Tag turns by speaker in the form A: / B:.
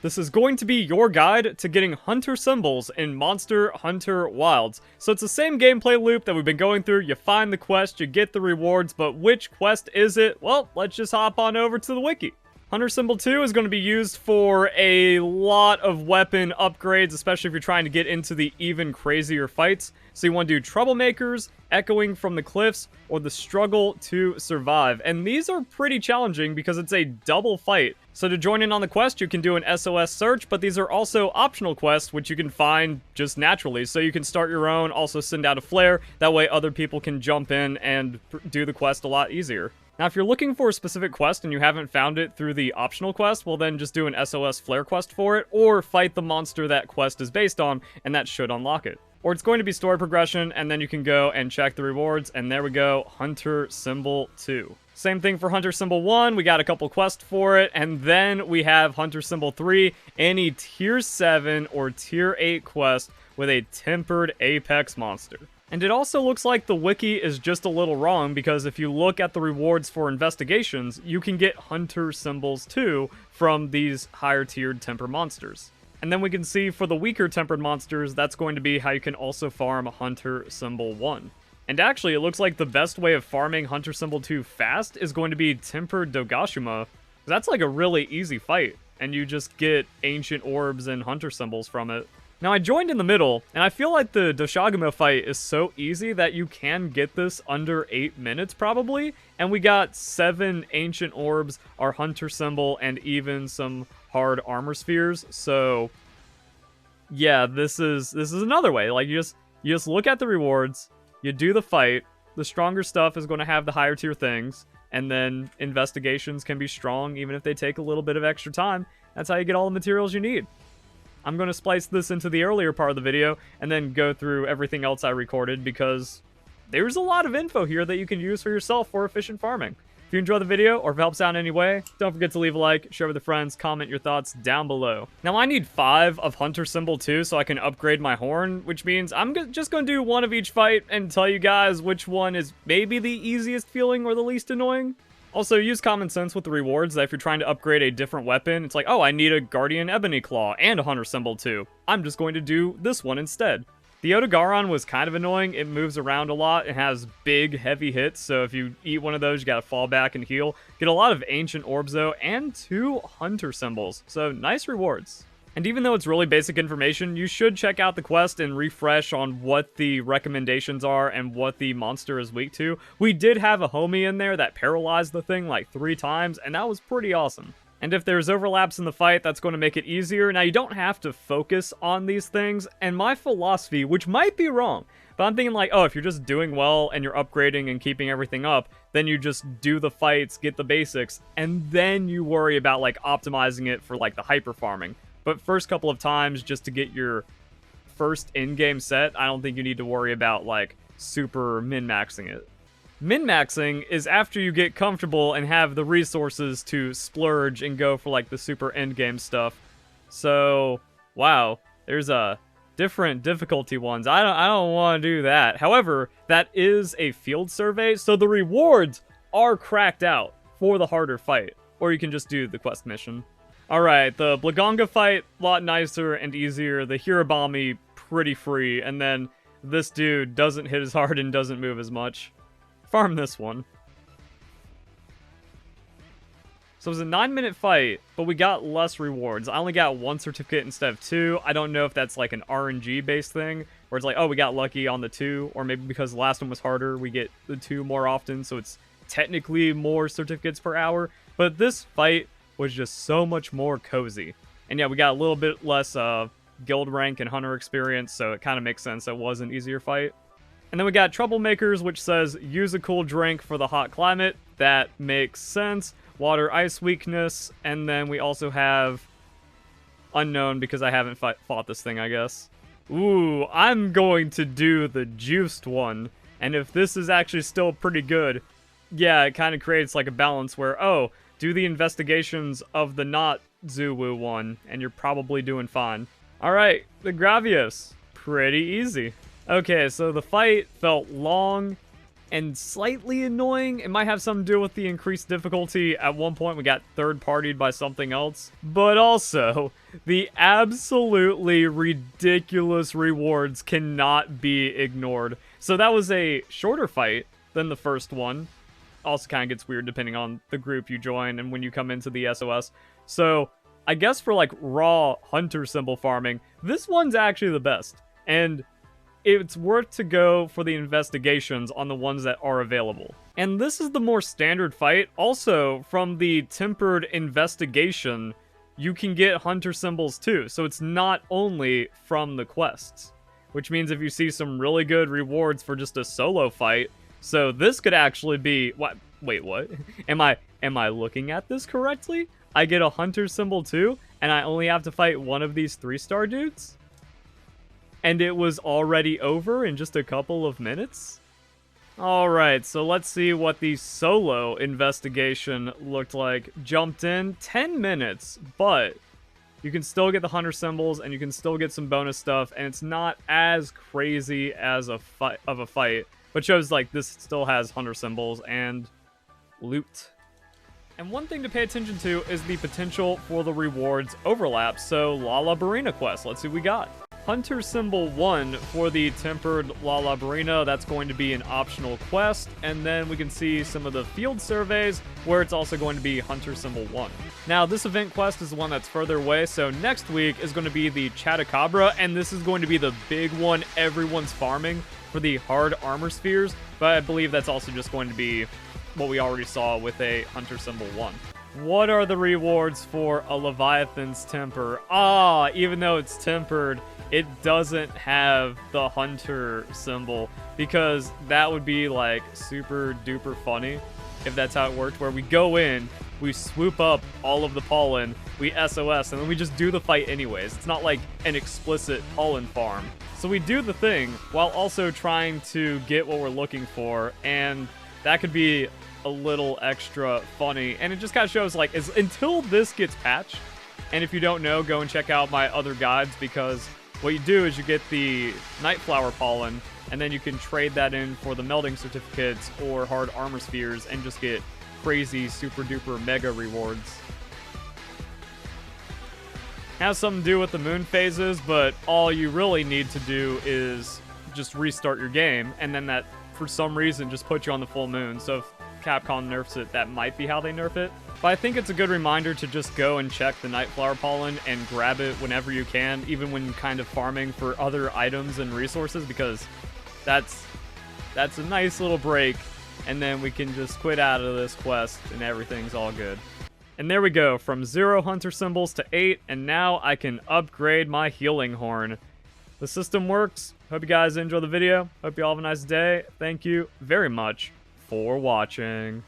A: This is going to be your guide to getting hunter symbols in Monster Hunter Wilds. So it's the same gameplay loop that we've been going through. You find the quest, you get the rewards, but which quest is it? Well, let's just hop on over to the wiki. Hunter Symbol 2 is going to be used for a lot of weapon upgrades, especially if you're trying to get into the even crazier fights. So you want to do Troublemakers, Echoing from the Cliffs, or the Struggle to Survive. And these are pretty challenging because it's a double fight. So to join in on the quest, you can do an SOS search, but these are also optional quests, which you can find just naturally. So you can start your own, also send out a flare. That way other people can jump in and do the quest a lot easier. Now, if you're looking for a specific quest and you haven't found it through the optional quest, well then just do an SOS flare quest for it, or fight the monster that quest is based on, and that should unlock it. Or it's going to be story progression, and then you can go and check the rewards, and there we go, Hunter Symbol 2. Same thing for Hunter Symbol 1, we got a couple quests for it, and then we have Hunter Symbol 3, any Tier 7 or Tier 8 quest with a tempered Apex monster. And it also looks like the wiki is just a little wrong, because if you look at the rewards for investigations, you can get Hunter Symbols too from these higher tiered temper monsters. And then we can see for the weaker tempered monsters, that's going to be how you can also farm Hunter Symbol 1. And actually, it looks like the best way of farming Hunter Symbol 2 fast is going to be Tempered Dogashima. That's like a really easy fight, and you just get Ancient Orbs and Hunter Symbols from it. Now, I joined in the middle, and I feel like the Doshaguma fight is so easy that you can get this under 8 minutes, probably. And we got 7 Ancient Orbs, our Hunter Symbol, and even some hard armor spheres. So, yeah, this is another way. Like, you just look at the rewards, you do the fight, the stronger stuff is going to have the higher tier things, and then investigations can be strong even if they take a little bit of extra time. That's how you get all the materials you need. I'm going to splice this into the earlier part of the video and then go through everything else I recorded because there's a lot of info here that you can use for yourself for efficient farming. If you enjoy the video or if it helps out in any way, don't forget to leave a like, share with your friends, comment your thoughts down below. Now I need 5 of Hunter Symbol 2 so I can upgrade my horn, which means I'm just going to do one of each fight and tell you guys which one is maybe the easiest feeling or the least annoying. Also, use common sense with the rewards that if you're trying to upgrade a different weapon, it's like, oh, I need a Guardian Ebony Claw and a Hunter Symbol too. I'm just going to do this one instead. The Otogaron was kind of annoying. It moves around a lot and has big, heavy hits, so if you eat one of those, you gotta fall back and heal. Get a lot of Ancient Orbs though, and 2 Hunter Symbols, so nice rewards. And even though it's really basic information, you should check out the quest and refresh on what the recommendations are and what the monster is weak to. We did have a homie in there that paralyzed the thing like 3 times, and that was pretty awesome. And if there's overlaps in the fight, that's going to make it easier. Now, you don't have to focus on these things, and my philosophy, which might be wrong, but I'm thinking like, oh, if you're just doing well and you're upgrading and keeping everything up, then you just do the fights, get the basics, and then you worry about like optimizing it for like the hyper farming. But first couple of times, just to get your first in-game set, I don't think you need to worry about, like, super min-maxing it. Min-maxing is after you get comfortable and have the resources to splurge and go for, like, the super end-game stuff. So, wow, there's different difficulty ones. I don't want to do that. However, that is a field survey, so the rewards are cracked out for the harder fight. Or you can just do the quest mission. Alright, the Blagonga fight, a lot nicer and easier. The Hirabami, pretty free. And then this dude doesn't hit as hard and doesn't move as much. Farm this one. So it was a 9-minute fight, but we got less rewards. I only got 1 certificate instead of 2. I don't know if that's like an RNG-based thing, where it's like, oh, we got lucky on the 2, or maybe because the last one was harder, we get the 2 more often, so it's technically more certificates per hour. But this fight was just so much more cozy. And yeah, we got a little bit less guild rank and hunter experience, so it kind of makes sense it was an easier fight. And then we got Troublemakers, which says, use a cool drink for the hot climate. That makes sense. Water ice weakness, and then we also have unknown because I haven't fought this thing, I guess. Ooh, I'm going to do the juiced one. And if this is actually still pretty good, yeah, it kind of creates like a balance where, oh, do the investigations of the not Zuwu one, and you're probably doing fine. Alright, the Gravios. Pretty easy. Okay, so the fight felt long and slightly annoying. It might have something to do with the increased difficulty. At one point, we got third-partied by something else. But also, the absolutely ridiculous rewards cannot be ignored. So that was a shorter fight than the first one. Also kind of gets weird depending on the group you join and when you come into the SOS. So I guess for like raw hunter symbol farming, this one's actually the best. And it's worth to go for the investigations on the ones that are available. And this is the more standard fight. Also, from the tempered investigation, you can get hunter symbols too. So it's not only from the quests. Which means if you see some really good rewards for just a solo fight, so this could actually be... What? Wait, what? Am I looking at this correctly? I get a hunter symbol too, and I only have to fight one of these 3-star dudes? And it was already over in just a couple of minutes? Alright, so let's see what the solo investigation looked like. Jumped in 10 minutes, but you can still get the hunter symbols and you can still get some bonus stuff, and it's not as crazy as a fight, but shows like this still has hunter symbols and loot. And one thing to pay attention to is the potential for the rewards overlap. So La Labarina quest, let's see what we got. Hunter symbol 1 for the tempered La Labarina, that's going to be an optional quest, and then we can see some of the field surveys where it's also going to be hunter symbol 1. Now this event quest is the one that's further away, so next week is going to be the Chatacabra, and this is going to be the big one everyone's farming for the hard armor spheres, but I believe that's also just going to be what we already saw with a hunter symbol 1. What are the rewards for a Leviathan's temper? Even though it's tempered, it doesn't have the hunter symbol, because that would be like super duper funny if that's how it worked, where we go in, we swoop up all of the pollen, we SOS, and then we just do the fight anyways. It's not like an explicit pollen farm. So we do the thing while also trying to get what we're looking for, and that could be a little extra funny. And it just kind of shows like, until this gets patched, and if you don't know, go and check out my other guides, because what you do is you get the Nightflower pollen, and then you can trade that in for the melding certificates or hard armor spheres and just get crazy super duper mega rewards. Has something to do with the moon phases, but all you really need to do is just restart your game, and then that for some reason just puts you on the full moon. So if Capcom nerfs it, that might be how they nerf it. But I think it's a good reminder to just go and check the Nightflower pollen and grab it whenever you can, even when kind of farming for other items and resources, because that's a nice little break, and then we can just quit out of this quest and everything's all good. And there we go, from 0 hunter symbols to 8, and now I can upgrade my healing horn. The system works. Hope you guys enjoy the video. Hope you all have a nice day. Thank you very much for watching.